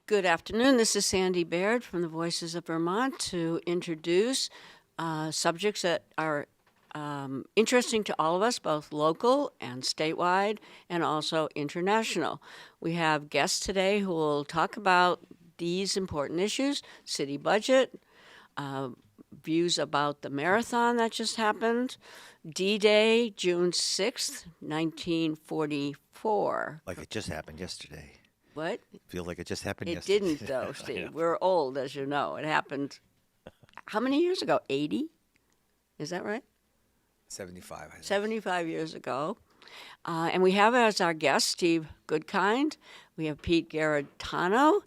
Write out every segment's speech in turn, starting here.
Good afternoon. This is Sandy Baird from the Voices of Vermont to introduce subjects that are interesting to all of us, both local and statewide, and also international. We have guests today who will talk about these important issues: city budget, views about the marathon that just happened, D-Day, June 6th, 1944. Like it just happened yesterday. What? Feel like it just happened It yesterday. didn't, though, Steve. know. We're old, as you know. It happened how many years ago? 80? Is that right? 75, I think. 75 years ago. And we have as our guest Steve Goodkind. We have Pete Garitano.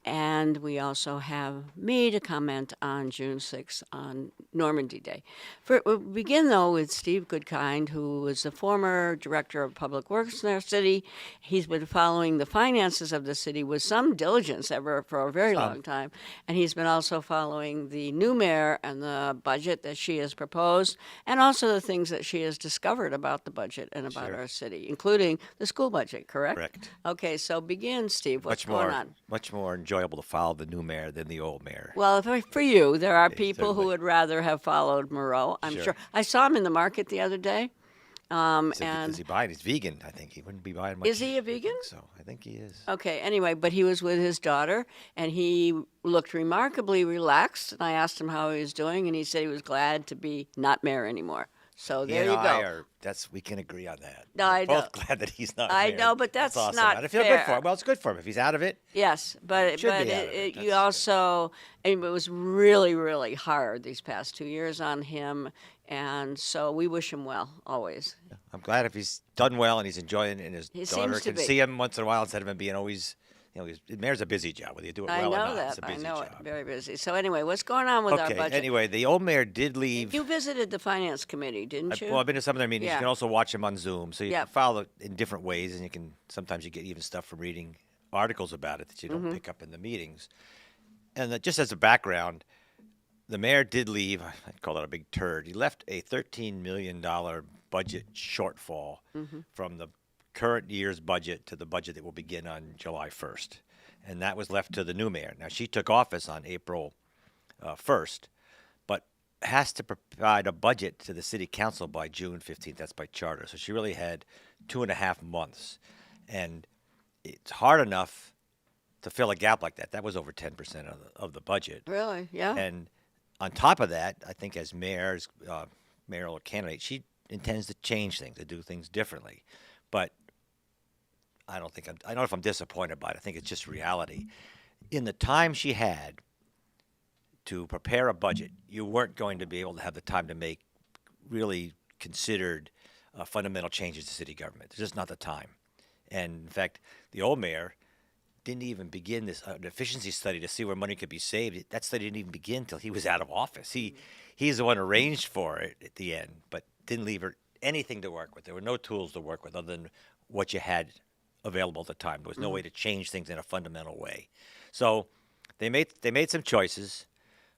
And we also have me to comment on June 6th on Normandy Day. We'll begin, though, with Steve Goodkind, who was the former director of public works in our city. He's been following the finances of the city with some diligence for a very long time. And he's been also following the new mayor and the budget that she has proposed, and also the things that she has discovered about the budget and about our city, including the school budget, correct? Correct. Okay, so begin, Steve. What's going on? Much more enjoyable to follow the new mayor than the old mayor. Well, for you, there are people who certainly. would rather have followed Moreau, I'm Sure. sure. I saw him in the market the other day. Is And he buying? He's vegan, I think. He wouldn't be buying much. is he a vegan? So I think he is. Okay, anyway, but he was with his daughter, and he looked remarkably relaxed. And I asked him how he was doing, and he said he was glad to be not mayor anymore. So He there and you I go. are, we can agree on that. No, We're I both know. glad that he's not I mayor. know, but that's awesome. not And I feel fair. good for him. Well, it's good for him if he's out of it. Yes, but Should but be out of it. you That's also, and it was really, really hard these past 2 years on him, and so we wish him well always. I'm glad if he's done well and he's enjoying it, and his He daughter seems to can be. see him once in a while instead of him being always, mayor's a busy job. Whether you do it well I or know not, that. it's a I busy know job. it. Very busy. So anyway, what's going on with our Okay. budget? Anyway, the old mayor did leave. You visited the finance committee, didn't you? Well, I've been to some of their meetings. Yeah. You can also watch them on Zoom, so you Yeah. can follow it in different ways, and sometimes you get even stuff from reading articles about it that you don't pick up in the meetings. And just as a background, the mayor did leave. I call it a big turd. He left a $13 million budget shortfall from the current year's budget to the budget that will begin on July 1st. And that was left to the new mayor. Now, she took office on April 1st, but has to provide a budget to the city council by June 15th. That's by charter. So she really had 2.5 months. And it's hard enough to fill a gap like that. That was over 10% of the budget. Really? Yeah. And on top of that, I think as mayoral candidate, she intends to change things, to do things differently. But I don't know if I'm disappointed by it. I think it's just reality. In the time she had to prepare a budget, you weren't going to be able to have the time to make really considered fundamental changes to city government. There's just not the time. And in fact, the old mayor didn't even begin this an efficiency study to see where money could be saved. That study didn't even begin until he was out of office. He's the one who arranged for it at the end, but didn't leave her anything to work with. There were no tools to work with other than what you had available at the time. There was no way to change things in a fundamental way. So they made some choices.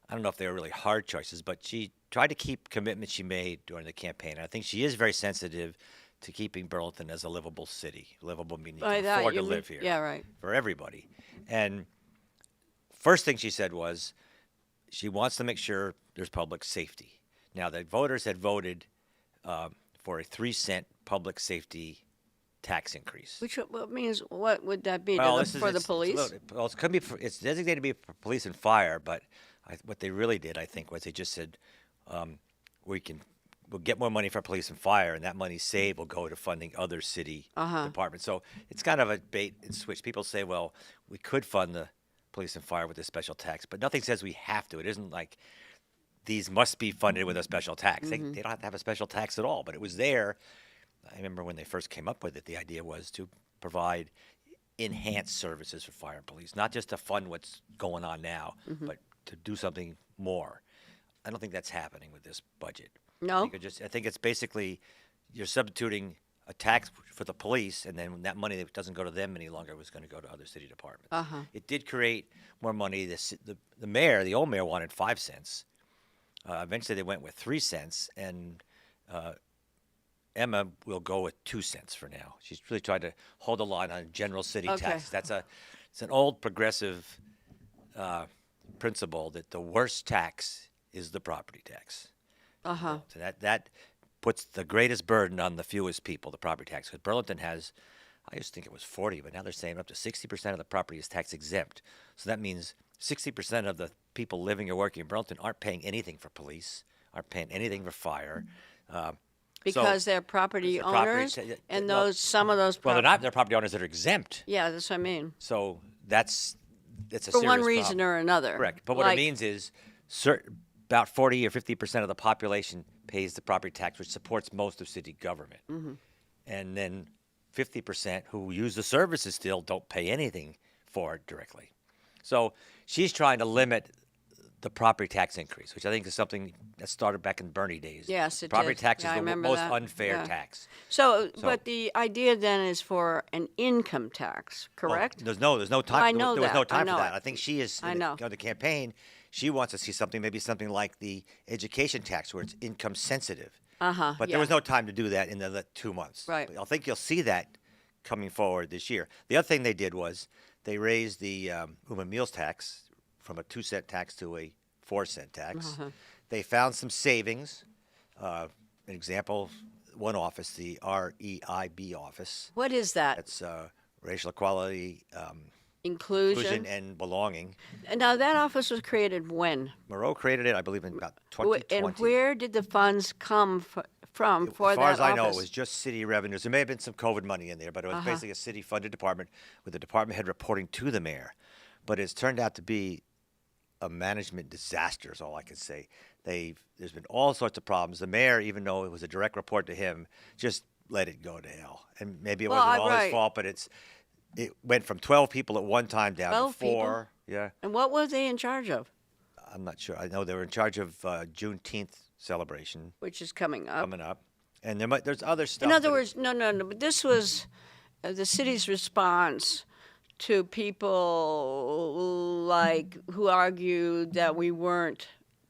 I don't know if they were really hard choices, but she tried to keep commitments she made during the campaign. And I think she is very sensitive to keeping Burlington as a livable city. Livable meaning you By can that, afford you to mean- live here Yeah, right. for everybody. And first thing she said was she wants to make sure there's public safety. Now, the voters had voted for a 3-cent public safety tax increase. Which what means, what would that be? Well, For the police? It's designated to be for police and fire, but what they really did, I think, was they just said we'll get more money for police and fire, and that money saved will go to funding other city departments. So it's kind of a bait and switch. People say, well, we could fund the police and fire with a special tax, but nothing says we have to. It isn't like these must be funded with a special tax. They don't have to have a special tax at all, but it was there. I remember when they first came up with it, the idea was to provide enhanced services for fire and police, not just to fund what's going on now, but to do something more. I don't think that's happening with this budget. No? I think it's basically you're substituting a tax for the police, and then that money that doesn't go to them any longer was going to go to other city departments. It did create more money. The mayor, the old mayor, wanted 5 cents. Eventually, they went with 3 cents, and Emma will go with 2 cents for now. She's really tried to hold the line on general city Okay. taxes. It's an old progressive principle that the worst tax is the property tax. Uh-huh. So that puts the greatest burden on the fewest people, the property tax. Because Burlington has, I used to think it was 40, but now they're saying up to 60% of the property is tax exempt. So that means 60% of the people living or working in Burlington aren't paying anything for police, aren't paying anything for fire. Because they're property the property owners, ta- and well- some of those. Well, they're not. They're property owners that are exempt. Yeah, that's what I mean. So it's a For serious one reason problem. or another. Correct. But what it means is about 40 or 50% of the population pays the property tax, which supports most of city government. Mm-hmm. And then 50% who use the services still don't pay anything for it directly. So she's trying to limit the property tax increase, which I think is something that started back in Bernie days. Yes, it Property did. tax Yeah, I is the remember most that. unfair Yeah. tax. So, but the idea then is for an income tax, Well, correct? there's no time. I know there was no that. I time know for that. it. I think she is I in know. the campaign. She wants to see maybe something like the education tax, where it's income sensitive. Uh-huh. But there was no time to do that in the 2 months. Right. But I think you'll see that coming forward this year. The other thing they did was they raised the room and meals tax from a 2-cent tax to a 4-cent tax. They found some savings. An example, one office, the REIB office. What is that? That's racial equality, Inclusion. and belonging. And now that office was created when? Moreau created it, I believe, in about 2020. And where did the funds come from for As that far as I office? know, it was just city revenues. There may have been some COVID money in there, but it was basically a city-funded department with the department head reporting to the mayor. But it's turned out to be a management disaster is all I can say. There's been all sorts of problems. The mayor, even though it was a direct report to him, just let it go to hell. And maybe it wasn't all his right. fault, but it went from 12 people at one time down to 12 people? 4. Yeah, And what were they in charge of? I'm not sure. I know they were in charge of Juneteenth celebration Which is coming up. coming up, and there's other stuff. In other that- words, no. But this was the city's response to people like who argued that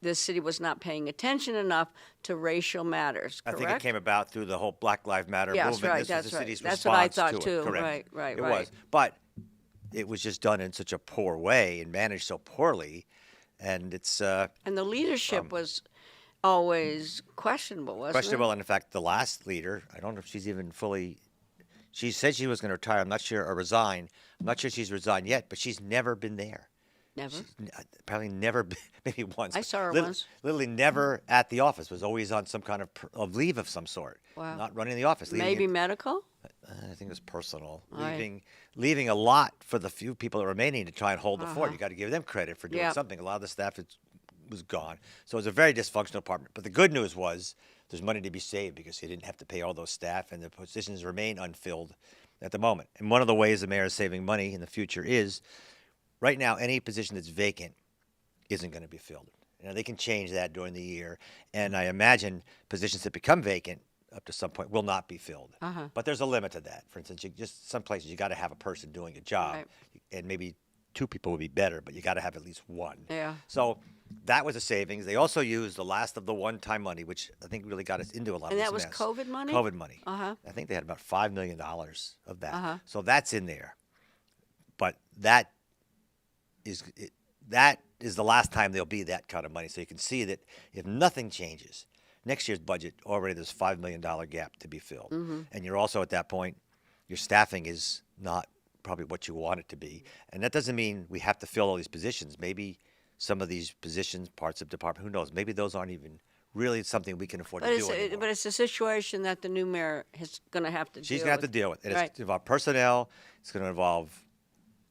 the city was not paying attention enough to racial matters. I Correct? think it came about through the whole Black Lives Matter Yes, movement. right, This that's was the right. city's That's what I response thought to it. too. Correct. Right, It right. was, but it was just done in such a poor way and managed so poorly, and it's And the leadership was always questionable, wasn't questionable. And in fact, the last leader, I don't know if she's even fully. She said she was going to retire. I'm not sure, or resign. I'm not sure she's resigned yet, but she's never been there. it? Never. Probably never, been, maybe once. I saw her Lit- once. Literally never at the office. Was always on some kind of leave of some sort. Wow. Not running the office. Leaving Maybe it- medical? I think it was personal. Right. Leaving a lot for the few people that are remaining to try and hold the fort. Uh-huh. You got to give them credit for doing Yeah. something. A lot of the staff was gone. So it was a very dysfunctional department. But the good news was there's money to be saved because he didn't have to pay all those staff, and the positions remain unfilled at the moment. And one of the ways the mayor is saving money in the future is right now any position that's vacant isn't going to be filled. They can change that during the year. And I imagine positions that become vacant up to some point will not be filled. But there's a limit to that. For instance, some places you got to have a person doing a job, Right. and maybe 2 people would be better, but you got to have at least 1. Yeah. So that was a savings. They also used the last of the one-time money, which I think really got us into a lot of And this that was mess. COVID money? COVID money. Uh-huh. I think they had about $5 million of that. Uh-huh. So that's in there. But that is the last time there'll be that kind of money. So you can see that if nothing changes, next year's budget already there's $5 million gap to be filled. And you're also at that point, your staffing is not probably what you want it to be. And that doesn't mean we have to fill all these positions. Maybe some of these positions, parts of the department, who knows, maybe those aren't even really something we can afford to do anymore. But it's a situation that the new mayor is going to have to She's deal going to have to with. deal with it. Right. It's involve personnel. It's going to involve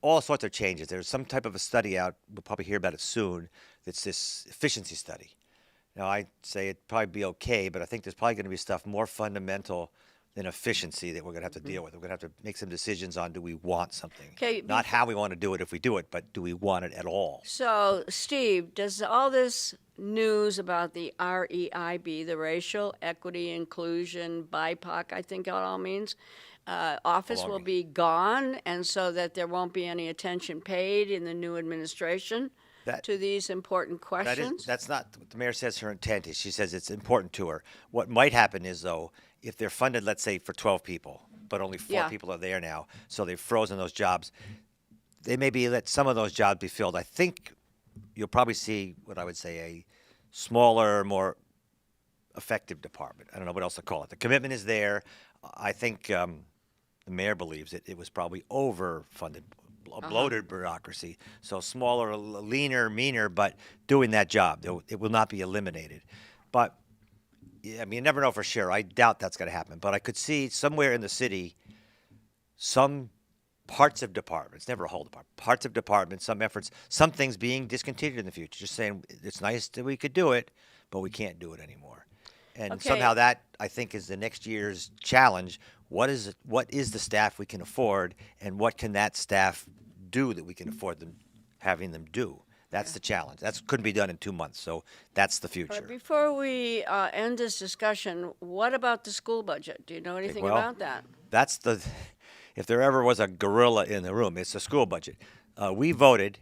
all sorts of changes. There's some type of a study out. We'll probably hear about it soon. It's this efficiency study. Now, I say it'd probably be okay, but I think there's probably going to be stuff more fundamental than efficiency that we're going to have to deal with. We're going to have to make some decisions on do we want something. Okay, Not how we want to do it if we do it, but do we want it at all? So, Steve, does all this news about the REIB, the Racial Equity Inclusion BIPOC, I think it all means, office will Belonging. be gone, and so that there won't be any attention paid in the new administration That- to these important questions? That's not what the mayor says her intent is. She says it's important to her. What might happen is, though, if they're funded, let's say, for 12 people, but only 4 Yeah. people are there now, so they've frozen those jobs, they may be let some of those jobs be filled. I think you'll probably see what I would say a smaller, more effective department. I don't know what else to call it. The commitment is there. I think the mayor believes it. It was probably overfunded, a bloated bureaucracy. So smaller, leaner, meaner, but doing that job. It will not be eliminated. But yeah, I mean, you never know for sure. I doubt that's going to happen. But I could see somewhere in the city some parts of departments, never a whole department, parts of departments, some efforts, some things being discontinued in the future. Just saying it's nice that we could do it, but we can't do it anymore. And Okay. somehow that, I think, is the next year's challenge. What is the staff we can afford, and what can that staff do that we can afford them having them do? That's the challenge. That couldn't be done in 2 months. So that's the All future. right, before we end this discussion, what about the school budget? Do you know anything well, about that? That's the, if there ever was a gorilla in the room, it's the school budget. We voted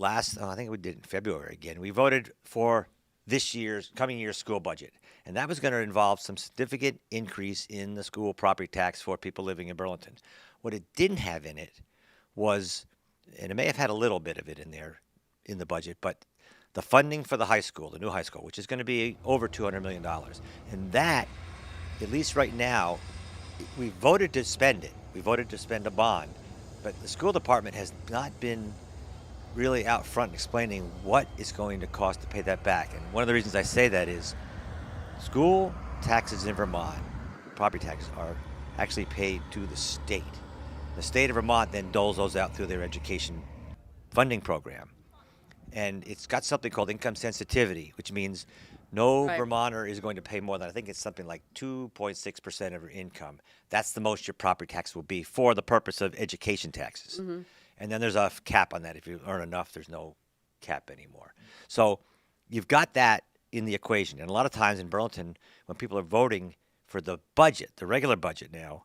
I think we did in February again. We voted for coming year's school budget. And that was going to involve some significant increase in the school property tax for people living in Burlington. What it didn't have in it was, and it may have had a little bit of it in there in the budget, but the funding for the high school, the new high school, which is going to be over $200 million. And that, at least right now, we voted to spend it. We voted to spend a bond. But the school department has not been really out front explaining what it's going to cost to pay that back. And one of the reasons I say that is school taxes in Vermont, property taxes, are actually paid to the state. The state of Vermont then doles those out through their education funding program. And it's got something called income sensitivity, which means no Right. Vermonter is going to pay more than, I think it's something like 2.6% of your income. That's the most your property tax will be for the purpose of education taxes. And then there's a cap on that. If you earn enough, there's no cap anymore. So you've got that in the equation. And a lot of times in Burlington, when people are voting for the budget, the regular budget now,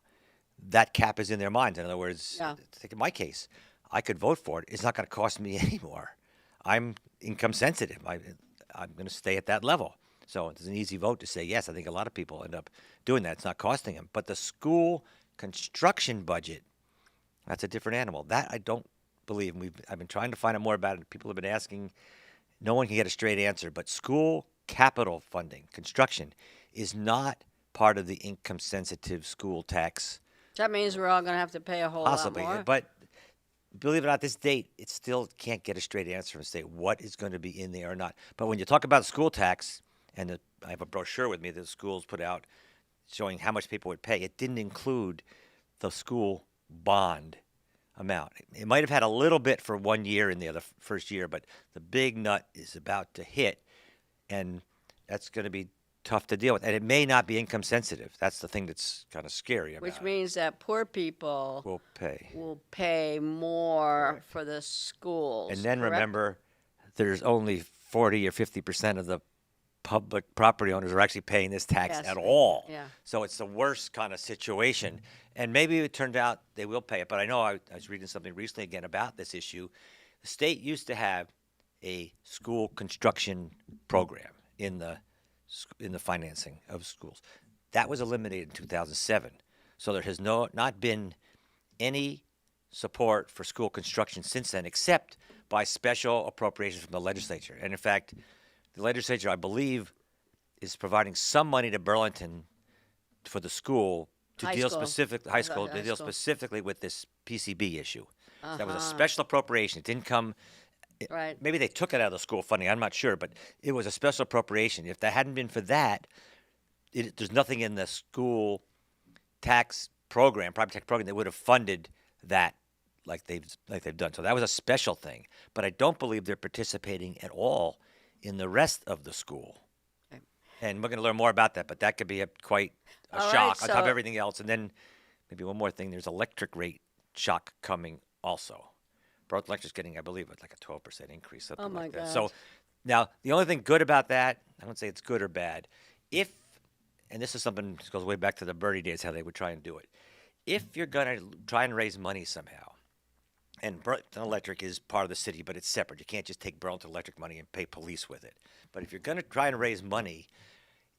that cap is in their minds. In other words, Yeah. think in my case, I could vote for it. It's not going to cost me anymore. I'm income sensitive. I'm going to stay at that level. So it's an easy vote to say yes. I think a lot of people end up doing that. It's not costing them. But the school construction budget, that's a different animal. That I don't believe. I've been trying to find out more about it. People have been asking. No one can get a straight answer. But school capital funding, construction, is not part of the income sensitive school tax. That means we're all going to have to pay a whole Possibly. lot more. But believe it or not, this date, it still can't get a straight answer and say what is going to be in there or not. But when you talk about school tax, and I have a brochure with me that the schools put out showing how much people would pay, it didn't include the school bond amount. It might have had a little bit for 1 year in there, the first year, but the big nut is about to hit, and that's going to be tough to deal with. And it may not be income sensitive. That's the thing that's kind of scary about Which it. means that poor people Will pay. will pay more for the schools. And then correct? remember, there's only 40 or 50% of the public property owners are actually paying this tax Yes. at all. Yeah. So it's the worst kind of situation. And maybe it turned out they will pay it. But I know I was reading something recently again about this issue. The state used to have a school construction program in the financing of schools. That was eliminated in 2007. So there has not been any support for school construction since then, except by special appropriations from the legislature. And in fact, the legislature, I believe, is providing some money to Burlington for the school to High deal school. specifically, high school, High to deal school. specifically with this PCB issue. So that was a Uh-huh. special appropriation. It didn't come. Right. Maybe they took it out of the school funding. I'm not sure, but it was a special appropriation. If that hadn't been for that, there's nothing in the school tax program, property tax program, that would have funded that like they've done. So that was a special thing. But I don't believe they're participating at all in the rest of the school. Okay. And we're going to learn more about that, but that could be quite a All shock right, on top of so- everything else. And then maybe one more thing, there's electric rate shock coming also. Burlington Electric's getting, I believe, like a 12% increase, something Oh, my like that. God. So now the only thing good about that, I wouldn't say it's good or bad, and this is something that goes way back to the Birdie days, how they would try and do it. If you're going to try and raise money somehow, and Burlington Electric is part of the city, but it's separate. You can't just take Burlington Electric money and pay police with it. But if you're going to try and raise money,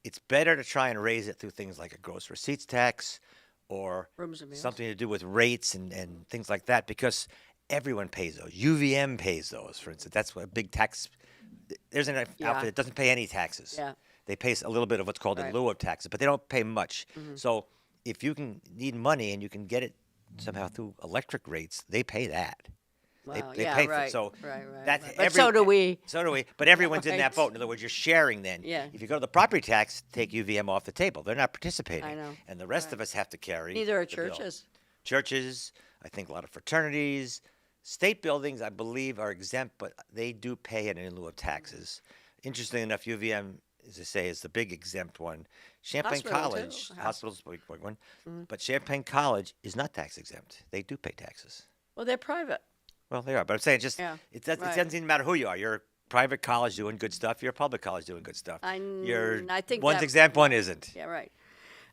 it's better to try and raise it through things like a gross receipts tax or Rooms and meals. something to do with rates and things like that, because everyone pays those. UVM pays those, for instance. That's what a big tax. There's an Yeah. outfit that doesn't pay any taxes. Yeah. They pay a little bit of what's called in Right. lieu of taxes, but they don't pay much. Mm-hmm. So if you can need money and you can get it somehow through electric rates, they pay that. Wow. They yeah. pay for it. Right. So right. that's But so do we. So do we. But everyone's in that Right. boat. In other words, you're sharing then. Yeah. If you go to the property tax, take UVM off the table. They're not participating. I know. And the rest Right. of us have to carry. Neither are the bill. churches. Churches, I think a lot of fraternities, state buildings, I believe, are exempt, but they do pay it in lieu of taxes. Interesting enough, UVM, as I say, is the big exempt one. Champaign Hospital, too. College, hospital's the big one, but Champaign College is not tax exempt. They do pay taxes. Well, they're private. Well, they are, but I'm saying just Yeah, it right. doesn't even matter who you are. You're a private college doing good stuff. You're a public college doing good stuff. I think one's that- exempt, one isn't. Yeah, right.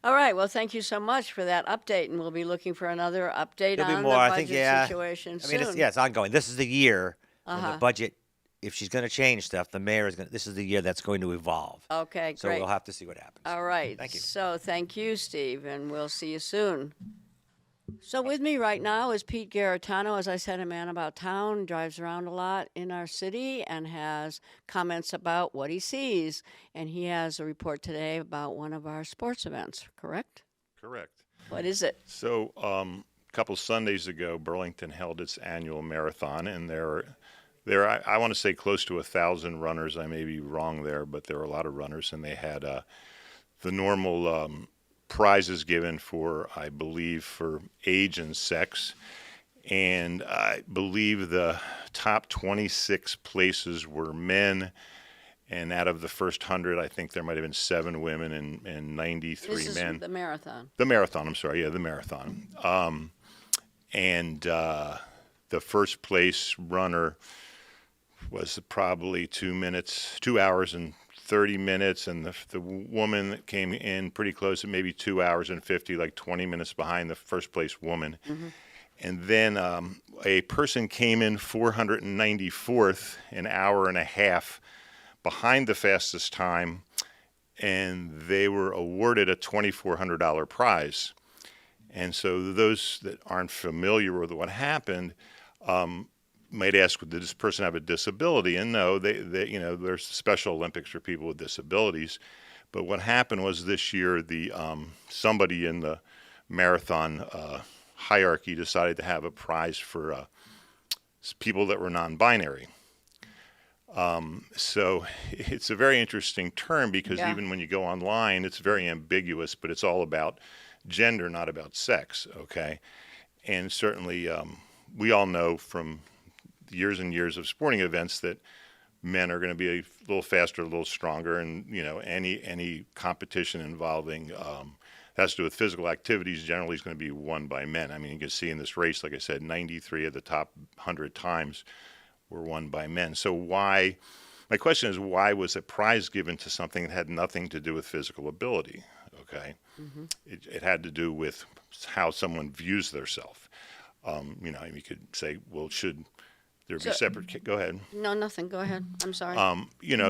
All right. Well, thank you so much for that update, and we'll be looking for another update There'll be on more. the I budget think, yeah. situation I mean, soon. it's ongoing. This is the year when Uh-huh. the budget. If she's going to change stuff, the mayor is going. This is the year that's going to evolve. Okay, So great. we'll have to see what happens. All right. Thank you. So thank you, Steve, and we'll see you soon. So with me right now is Pete Garitano. As I said, a man about town, drives around a lot in our city and has comments about what he sees. And he has a report today about one of our sports events, correct? Correct. What is it? So, a couple Sundays ago, Burlington held its annual marathon, and I want to say close to 1,000 runners. I may be wrong there, but there were a lot of runners, and they had the normal prizes given for, I believe, for age and sex. And I believe the top 26 places were men. And out of the first 100, I think there might have been 7 women and 93 This is men. the marathon. The marathon, I'm sorry. Yeah, the marathon. The first place runner was probably 2 hours and 30 minutes. And the woman that came in pretty close at maybe 2 hours and 50, like 20 minutes behind the first place woman. Mm-hmm. And then a person came in 494th, an hour and a half behind the fastest time, and they were awarded a $2,400 prize. And so those that aren't familiar with what happened might ask, did this person have a disability? And no, they there's Special Olympics for people with disabilities. But what happened was this year, somebody in the marathon hierarchy decided to have a prize for people that were non-binary. So it's a very interesting term because Yeah. even when you go online, it's very ambiguous, but it's all about gender, not about sex, okay? And certainly we all know from years and years of sporting events that men are going to be a little faster, a little stronger, and any competition involving has to do with physical activities generally is going to be won by men. I mean, you can see in this race, like I said, 93 of the top 100 times were won by men. So my question is, why was a prize given to something that had nothing to do with physical ability? Okay, Mm-hmm. it had to do with how someone views themselves. You could say, well, should there be separate? Go ahead. No, nothing. Go ahead. I'm sorry.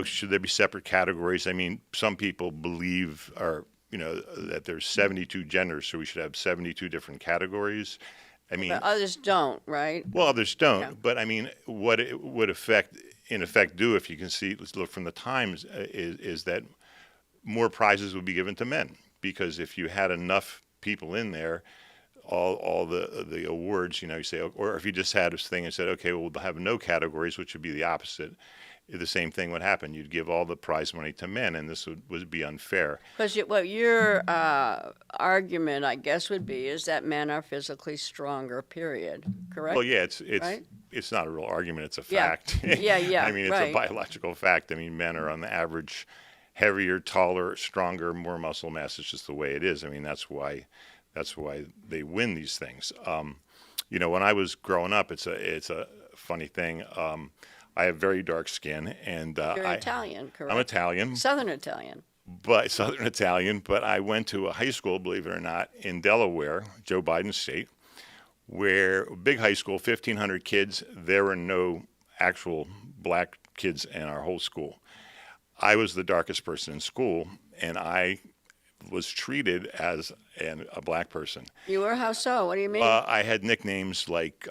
Should there be separate categories? I mean, some people believe that there's 72 genders, so we should have 72 different categories. I mean, But others don't, right? well, others don't. Yeah. But I mean, what it would in effect do, if you can see, let's look from the Times, is that more prizes would be given to men, because if you had enough people in there, all the awards, you say, or if you just had this thing and said, okay, well, we'll have no categories, which would be the opposite. The same thing would happen. You'd give all the prize money to men, and this would be unfair. Because what your argument, I guess, would be is that men are physically stronger, period. Correct? Well, yeah, Right? it's not a real argument. It's a Yeah. fact. Yeah, I mean, it's right. a biological fact. I mean, men are on the average heavier, taller, stronger, more muscle mass. It's just the way it is. I mean, that's why they win these things. When I was growing up, it's a funny thing. I have very dark skin, and You're Italian, correct? I'm Italian, Southern Italian. but Southern Italian. But I went to a high school, believe it or not, in Delaware, Joe Biden state, where big high school, 1,500 kids. There were no actual black kids in our whole school. I was the darkest person in school, and I was treated as a black person. You were? How so? What do you mean? I had nicknames like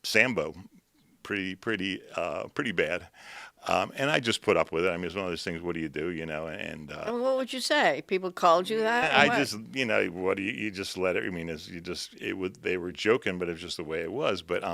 Sambo, pretty bad. And I just put up with it. I mean, it's one of those things. What do you do, And And what would you say? People called you that? Or I what? just, what do you just let it? I mean, they were joking, but it's just the way it was. But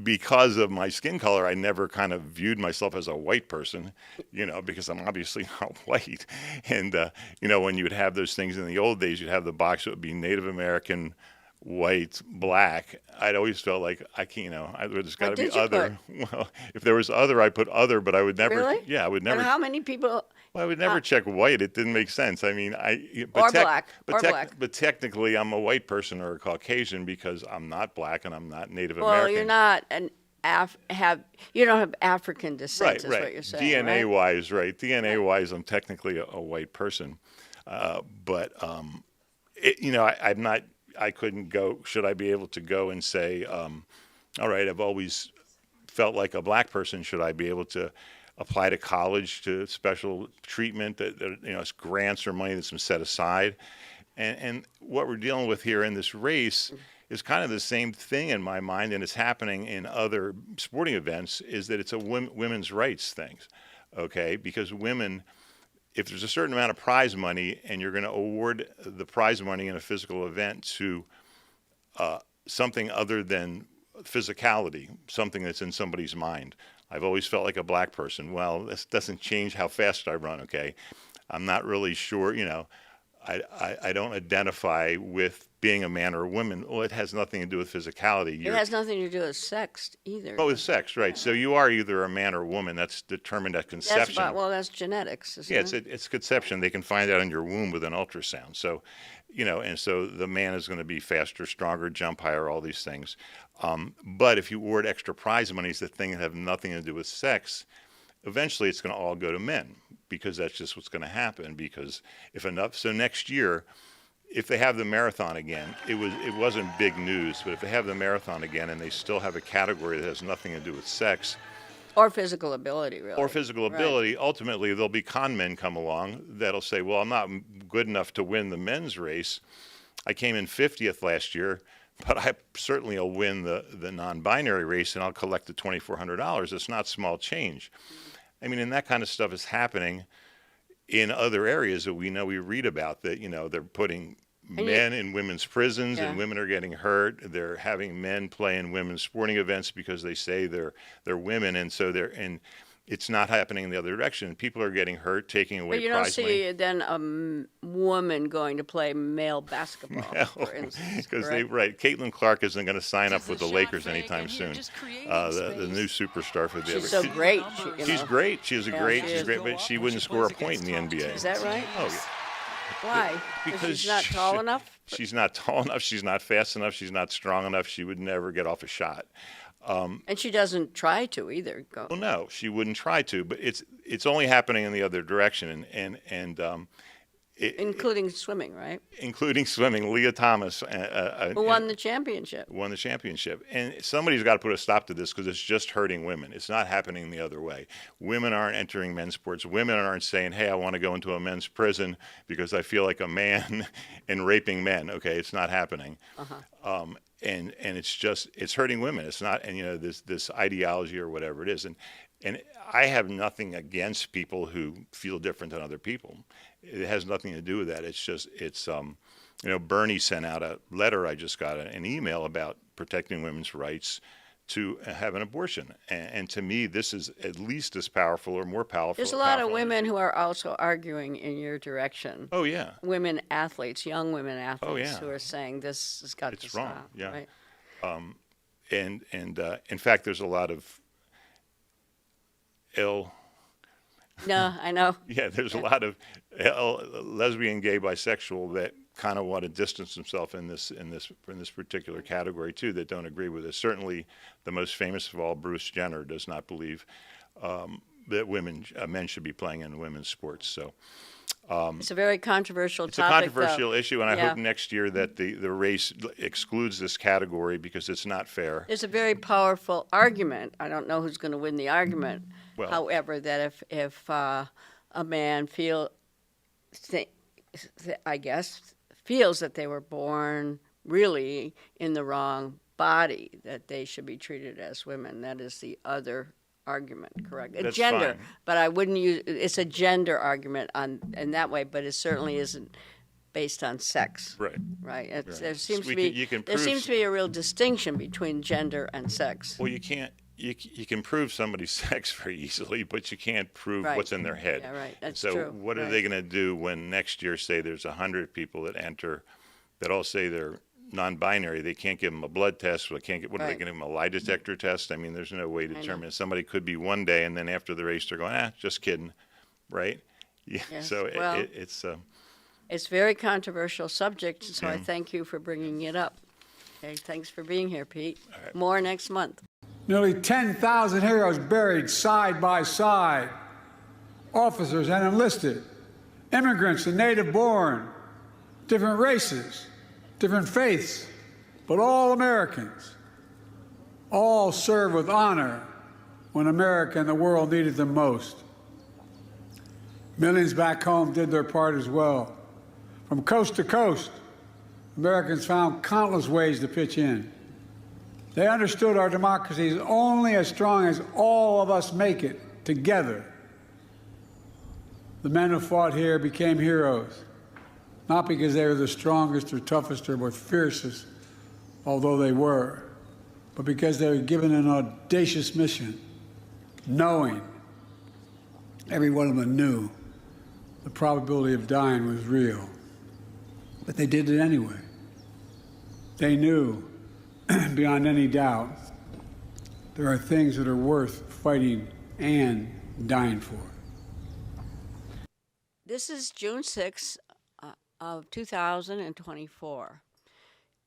because of my skin color, I never kind of viewed myself as a white person, because I'm obviously not white. And, when you would have those things in the old days, you'd have the box that would be Native American, white, black. I'd always felt like I can't, there's got to be other. Well, if there was other, I put other, but I would never. Really? Yeah, I would never. And how many people? Well, I would never check white. It didn't make sense. I mean, Black. But technically, I'm a white person or a Caucasian because I'm not black and I'm not Native Well, American. you're not you don't have African descent, Right, is right. what you're saying. DNA right? wise, right? DNA wise, I'm technically a white person, but I'm not. I couldn't go. Should I be able to go and say, all right, I've always felt like a black person. Should I be able to apply to college to special treatment that it's grants or money that's been set aside? And what we're dealing with here in this race is kind of the same thing in my mind, and it's happening in other sporting events, is that it's a women's rights thing, okay? Because women, if there's a certain amount of prize money and you're going to award the prize money in a physical event to something other than physicality, something that's in somebody's mind. I've always felt like a black person. Well, this doesn't change how fast I run, okay? I'm not really sure, I don't identify with being a man or a woman. Well, it has nothing to do with physicality. It has nothing to do with sex either. Oh, with sex, right. So you are either a man or a woman. That's determined at conception. That's genetics, isn't it? It's conception. They can find out in your womb with an ultrasound. So, and so the man is going to be faster, stronger, jump higher, all these things. But if you award extra prize monies that things that have nothing to do with sex, eventually it's going to all go to men because that's just what's going to happen. Because so next year, if they have the marathon again, it wasn't big news, but if they have the marathon again and they still have a category that has nothing to do with sex, or physical ability, really. or physical ability, ultimately there'll be con men come along that'll say, well, I'm not good enough to win the men's race. I came in 50th last year, but I certainly will win the non-binary race and I'll collect the $2,400. It's not small change. I mean, and that kind of stuff is happening in other areas that we read about, that, they're putting men in women's prisons and women are getting hurt. They're having men play in women's sporting events because they say they're women. And so it's not happening in the other direction. People are getting hurt, taking away But you don't prize money. see then a woman going to play male basketball, for instance. Because Caitlin Clark isn't going to sign up with the Lakers anytime soon. The new superstar for the She's so great. She's great. She's great, but she wouldn't score a point in the NBA. Is that right? Oh, yeah. Why? Because she's not tall enough? She's not tall enough. She's not fast enough. She's not strong enough. She would never get off a shot. And she doesn't try to either. Well, no, she wouldn't try to. But it's only happening in the other direction, including swimming, right? Including swimming. Leah Thomas, who won the championship. Won the championship. And somebody's got to put a stop to this because it's just hurting women. It's not happening the other way. Women aren't entering men's sports. Women aren't saying, hey, I want to go into a men's prison because I feel like a man and raping men. Okay, it's not happening. And it's hurting women. It's not, and this ideology or whatever it is. And I have nothing against people who feel different than other people. It has nothing to do with that. It's Bernie sent out a letter. I just got an email about protecting women's rights to have an abortion. And to me, this is at least as powerful or more powerful. There's a lot of women who are also arguing in your direction. Oh, yeah. Women athletes, young women athletes who are saying this has got to wrong. stop. Yeah. Right? And in fact, there's a lot of No, I know. Yeah, there's a lot of lesbian, gay, bisexual that kind of want to distance themselves in this particular category too, that don't agree with it. Certainly, the most famous of all, Bruce Jenner, does not believe that men should be playing in women's sports. So it's a very controversial it's topic. a controversial issue, and I hope Yeah. next year that the race excludes this category because it's not fair. There's a very powerful argument. I don't know who's going to win the argument. Well, however, that if a man feels that they were born really in the wrong body that they should be treated as women. That is the other argument, correct? That's Gender, fine. but I wouldn't use, it's a gender argument in that way, but it certainly isn't based on sex. Right. Right. There Right. seems We to be can- you can there prove seems to be a real distinction between gender and sex. Well, you can't. You can prove somebody's sex very easily, but you can't prove Right. what's in their head. Yeah, right. That's so true. what are Right. they going to do when next year, say, there's 100 people that enter that all say they're non-binary? They can't give them a blood test. They can't get. What are they Right. going to give them, a lie detector test? I mean, there's no way to know. determine. Somebody could be one day, and then after the race, they're going, just kidding, right? Yeah. Yes. So Well, it's. It's a very controversial subject, so I thank you for bringing it up. Okay, thanks for being here, Pete. right. More next month. Nearly 10,000 heroes buried side by side, officers and enlisted, immigrants and native-born, different races, different faiths, but all Americans. All served with honor when America and the world needed them most. Millions back home did their part as well. From coast to coast, Americans found countless ways to pitch in. They understood our democracy is only as strong as all of us make it together. The men who fought here became heroes, not because they were the strongest or toughest or most fiercest, although they were, but because they were given an audacious mission, knowing, every one of them knew, the probability of dying was real. But they did it anyway. They knew, beyond any doubt, there are things that are worth fighting and dying for. This is June 6th of 2024.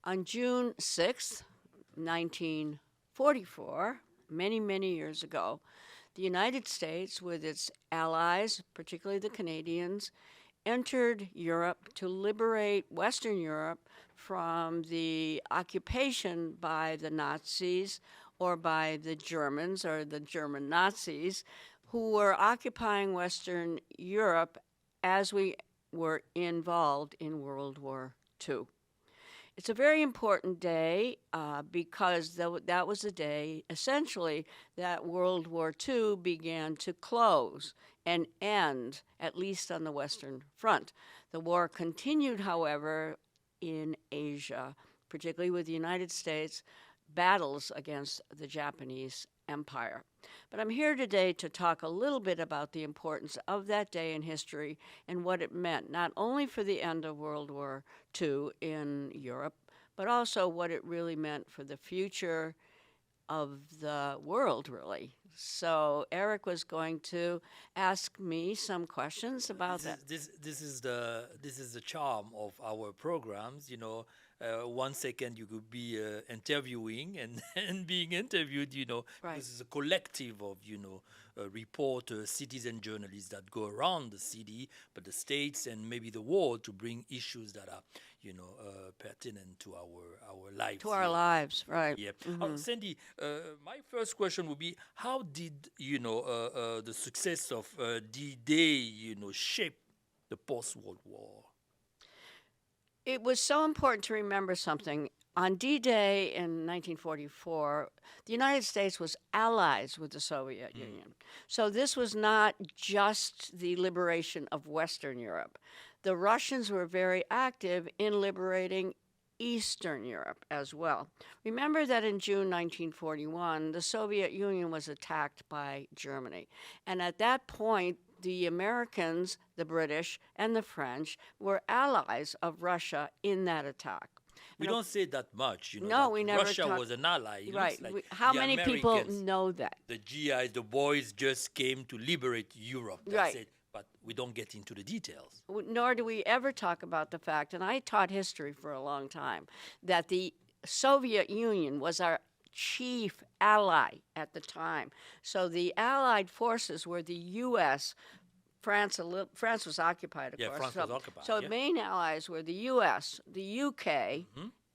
On June 6th, 1944, many, many years ago, the United States, with its allies, particularly the Canadians, entered Europe to liberate Western Europe from the occupation by the Nazis or by the Germans or the German Nazis who were occupying Western Europe as we were involved in World War II. It's a very important day because that was the day, essentially, that World War II began to close and end, at least on the Western Front. The war continued, however, in Asia, particularly with the United States, battles against the Japanese Empire. But I'm here today to talk a little bit about the importance of that day in history and what it meant, not only for the end of World War II in Europe, but also what it really meant for the future of the world, really. So Eric was going to ask me some questions about that. This is the charm of our programs. 1 second you could be interviewing and being interviewed. Right. This is a collective of reporters, citizen journalists that go around the city, but the states and maybe the world to bring issues that are pertinent to our lives. To our lives, right. Yeah. Sandy, my first question would be: how did the success of D-Day shape the post-World War? It was so important to remember something. On D-Day in 1944, the United States was allies with the Soviet Union. So this was not just the liberation of Western Europe. The Russians were very active in liberating Eastern Europe as well. Remember that in June 1941, the Soviet Union was attacked by Germany. And at that point, the Americans, the British, and the French were allies of Russia in that attack. We don't say that much, No, that we never Russia talk- was an ally. It Right. looks like How the many people Americans, know that? the GIs, the boys just came to liberate Europe. That's Right. it. But we don't get into the details. Nor do we ever talk about the fact, and I taught history for a long time, that the Soviet Union was our chief ally at the time. So the Allied forces were the U.S., France was occupied, of Yeah, course. France was occupied, So yeah. main allies were the U.S., the U.K.,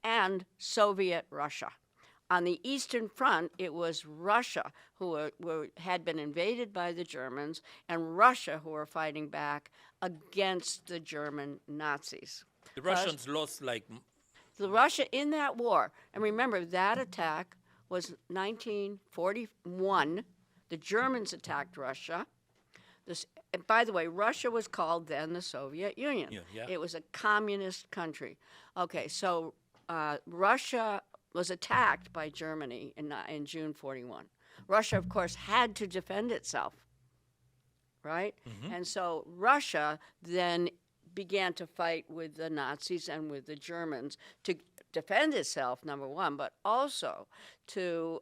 and Soviet Russia. On the Eastern Front, it was Russia who had been invaded by the Germans, and Russia who were fighting back against the German Nazis. The Russians lost like The Russia in that war, and remember that attack was 1941. The Germans attacked Russia. And by the way, Russia was called then the Soviet Union. Yeah. It was a communist country. Okay, so Russia was attacked by Germany in June 41. Russia, of course, had to defend itself, right? And so Russia then began to fight with the Nazis and with the Germans to defend itself, number one, but also to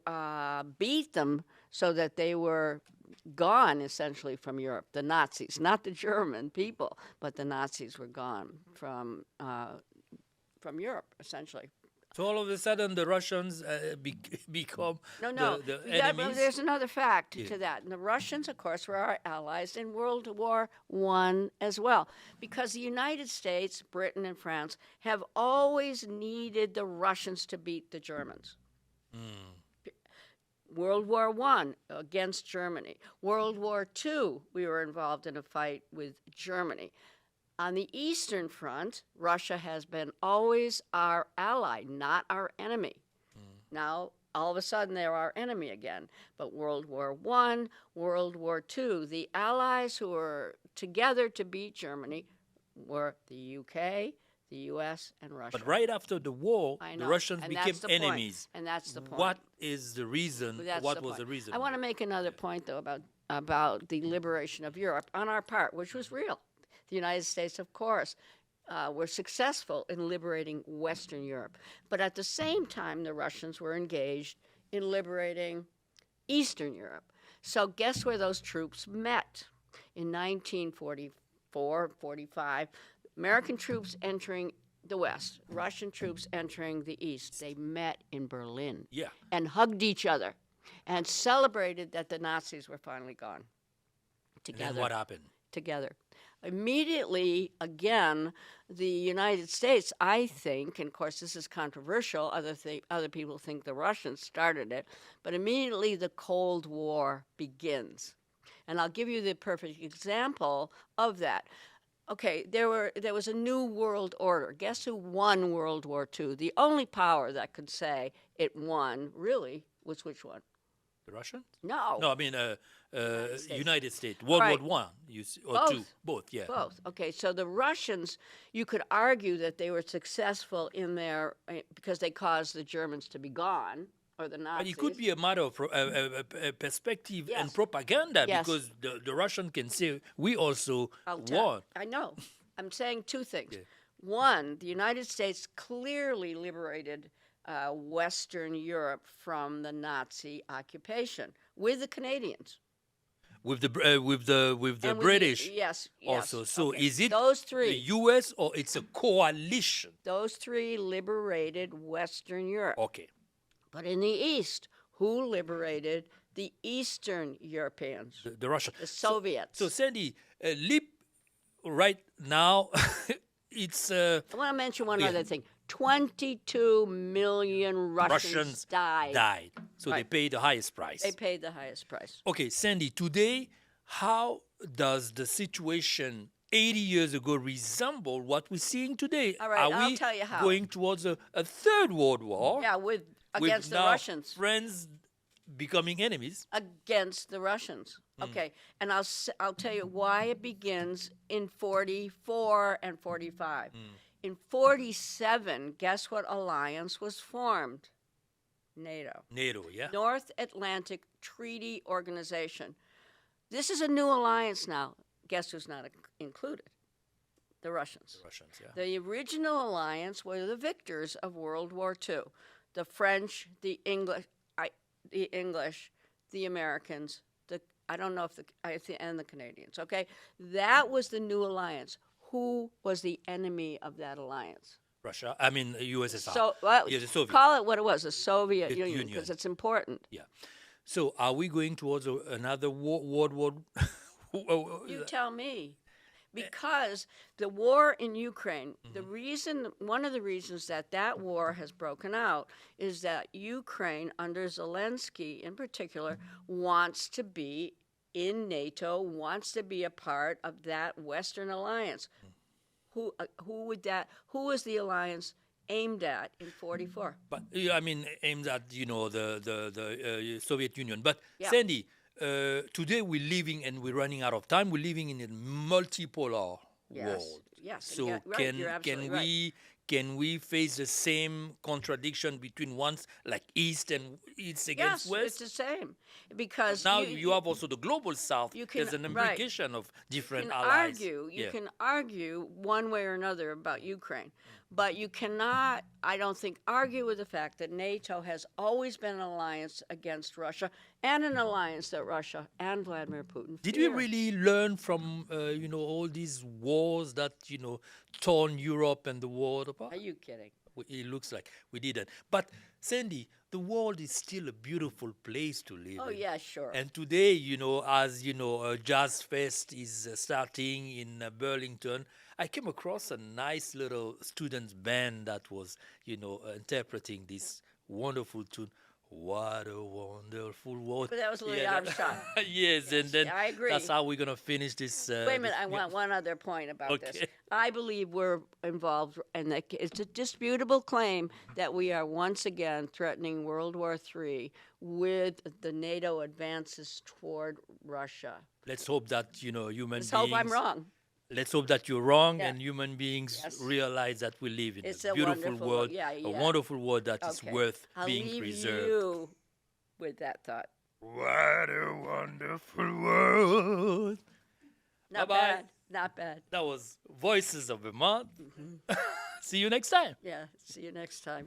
beat them so that they were gone essentially from Europe. The Nazis, not the German people, but the Nazis were gone from Europe, essentially. So all of a sudden, the Russians become No. the But there's enemies. another fact to that. And the Russians, of course, were our allies in World War I as well, because the United States, Britain, and France have always needed the Russians to beat the Germans. World War I against Germany. World War II, we were involved in a fight with Germany. On the Eastern Front, Russia has been always our ally, not our enemy. Now, all of a sudden, they're our enemy again. But World War I, World War II, the allies who were together to beat Germany were the UK, the U.S., and Russia. But right after the war, I the know, Russians and became that's the point, enemies. and that's the point. What is the reason? That's What the was point. the reason? I want to make another point, though, about the liberation of Europe on our part, which was real. The United States, of course, were successful in liberating Western Europe. But at the same time, the Russians were engaged in liberating Eastern Europe. So guess where those troops met? In 1944, 45, American troops entering the West, Russian troops entering the East. They met in Berlin Yeah. and hugged each other and celebrated that the Nazis were finally gone. And Together. then what happened? Together. Immediately, again, the United States, I think, and of course this is controversial, other people think the Russians started it, but immediately the Cold War begins. And I'll give you the perfect example of that. Okay, there was a new world order. Guess who won World War II? The only power that could say it won, really, was which one? The Russians? No. No, I mean States. United States. World Right. War One, or Both. two, both. Yeah. Both. Okay, so the Russians, you could argue that they were successful in their because they caused the Germans to be gone, or the Nazis. But it could be a matter of perspective and Yes. propaganda, Yes. because the Russian can say we also won. I know. I'm saying two things. Yeah. One, the United States clearly liberated Western Europe from the Nazi occupation with the Canadians. With the And with the- British yes. also. So Okay. is it those the three? U.S. or it's a coalition? Those three liberated Western Europe. Okay. But in the East, who liberated the Eastern Europeans? The Russian. The Soviets. So Sandy, right now, it's I want to mention one Yeah. other thing. 22 million Russians died. So they Right. pay the highest price. They paid the highest price. Okay, Sandy, today, how does the situation 80 years ago resemble what we're seeing today? All right, Are I'll we tell you how. going towards a third world war? Yeah, with with against the now Russians. friends becoming enemies? Against the Russians. Okay, and I'll tell you why it begins in 44 and 45. In 47, guess what alliance was formed? NATO. NATO, yeah? North Atlantic Treaty Organization. This is a new alliance now. Guess who's not included? The Russians. Russians, yeah. The original alliance were the victors of World War II. The French, the English, the Americans, I don't know if and the Canadians. Okay, that was the new alliance. Who was the enemy of that alliance? Russia, I mean USSR. So, well, yeah, the Soviet. call it what it was, the Soviet The Union, Union. because it's important. Yeah. So are we going towards another world war? You tell me. Because the war in Ukraine, one of the reasons that war has broken out is that Ukraine, under Zelensky in particular, wants to be in NATO, wants to be a part of that Western alliance. Who is the alliance aimed at in 44. But I mean, aimed at the Soviet Union. But Yeah. Sandy, today we're living, and we're running out of time. We're living in a multipolar Yes, world. yes, So yeah, right, you're absolutely right. can we face the same contradiction between ones like East against Yes, West? it's the same because Now you have also the global South. you can- There's an right. implication of different you can allies. argue. You Yeah. can argue one way or another about Ukraine, but you cannot, I don't think, argue with the fact that NATO has always been an alliance against Russia and an alliance that Russia and Vladimir Putin Did we fear. really learn from all these wars that torn Europe and the world apart? Are you kidding? It looks like we didn't. But Sandy, the world is still a beautiful place to live Oh in. yeah, sure. And today, as Jazz Fest is starting in Burlington, I came across a nice little students band that was, interpreting this wonderful tune. What a wonderful world. But that was Louis Yeah, Armstrong. yes, and then I agree. that's how we're gonna finish this. Wait a minute, I want one other point about this. Okay. I believe we're involved, and it's a disputable claim that we are once again threatening World War III with the NATO advances toward Russia. Let's hope that human Let's beings. hope I'm wrong. Let's hope that you're wrong, Yeah. and human beings Yes. realize that we live in It's a a beautiful wonderful world, yeah, a yeah. wonderful world that is Okay. worth I'll being leave preserved. you with that thought. What a wonderful world. Not Bye-bye. bad. Not bad. That was Voices of Vermont. Mm-hmm. See you next time. Yeah. See you next time.